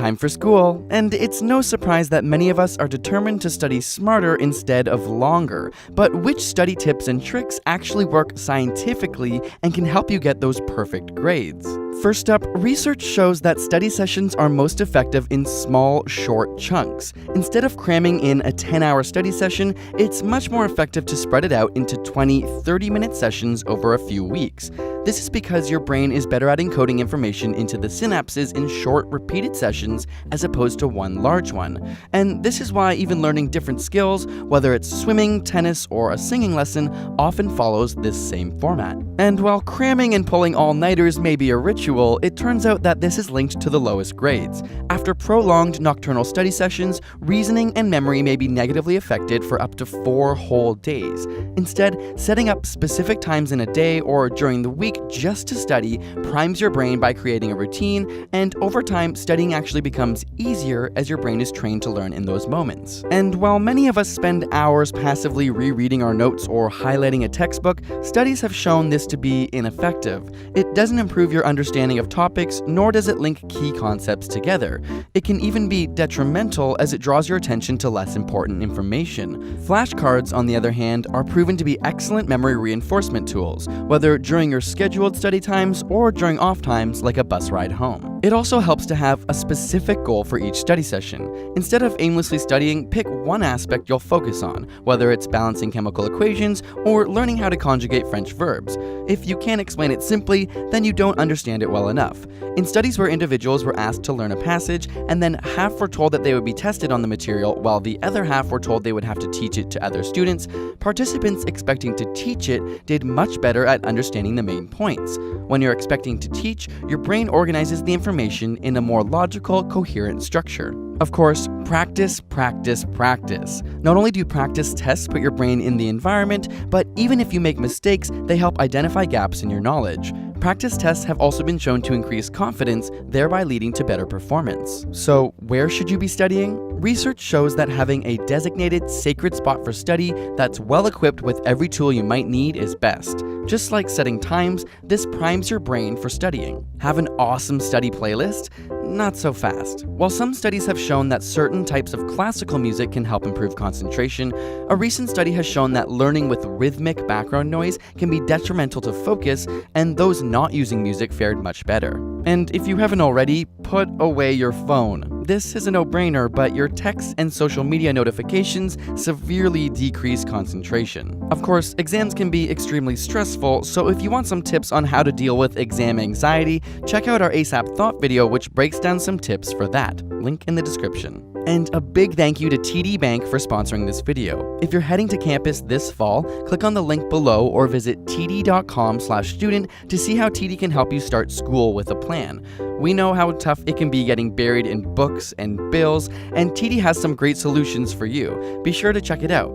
time for school, and it's no surprise that many of us are determined to study smarter instead of longer. But which study tips and tricks actually work scientifically and can help you get those perfect grades? First up, research shows that study sessions are most effective in small, short chunks. Instead of cramming in a 10-hour study session, it's much more effective to spread it out into 20, 30-minute sessions over a few weeks. This is because your brain is better at encoding information into the synapses in short, repeated sessions as opposed to one large one. And this is why even learning different skills, whether it's swimming, tennis, or a singing lesson, often follows this same format. And while cramming and pulling all-nighters may be a ritual, it turns out that this is linked to the lowest grades. After prolonged nocturnal study sessions, reasoning and memory may be negatively affected for up to 4 whole days. Instead, setting up specific times in a day or during the week just to study primes your brain by creating a routine, and over time, studying actually becomes easier as your brain is trained to learn in those moments. And while many of us spend hours passively rereading our notes or highlighting a textbook, studies have shown this to be ineffective. It doesn't improve your understanding of topics, nor does it link key concepts together. It can even be detrimental as it draws your attention to less important information. Flashcards, on the other hand, are proven to be excellent memory reinforcement tools, whether during your scheduled study times or during off times like a bus ride home. It also helps to have a specific goal for each study session. Instead of aimlessly studying, pick one aspect you'll focus on, whether it's balancing chemical equations or learning how to conjugate French verbs. If you can't explain it simply, then you don't understand it well enough. In studies where individuals were asked to learn a passage, and then half were told that they would be tested on the material while the other half were told they would have to teach it to other students, participants expecting to teach it did much better at understanding the main points. When you're expecting to teach, your brain organizes the information in a more logical, coherent structure. Of course, practice, practice, practice. Not only do practice tests put your brain in the environment, but even if you make mistakes, they help identify gaps in your knowledge. Practice tests have also been shown to increase confidence, thereby leading to better performance. So, where should you be studying? Research shows that having a designated sacred spot for study that's well equipped with every tool you might need is best. Just like setting times, this primes your brain for studying. Have an awesome study playlist? Not so fast. While some studies have shown that certain types of classical music can help improve concentration, a recent study has shown that learning with rhythmic background noise can be detrimental to focus, and those not using music fared much better. And if you haven't already, put away your phone. This is a no-brainer, but your texts and social media notifications severely decrease concentration. Of course, exams can be extremely stressful, so if you want some tips on how to deal with exam anxiety, check out our ASAP Thought video, which breaks down some tips for that. Link in the description. And a big thank you to TD Bank for sponsoring this video. If you're heading to campus this fall, click on the link below or visit td.com/student to see how TD can help you start school with a plan. We know how tough it can be getting buried in books and bills, and TD has some great solutions for you. Be sure to check it out.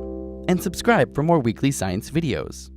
And subscribe for more weekly science videos.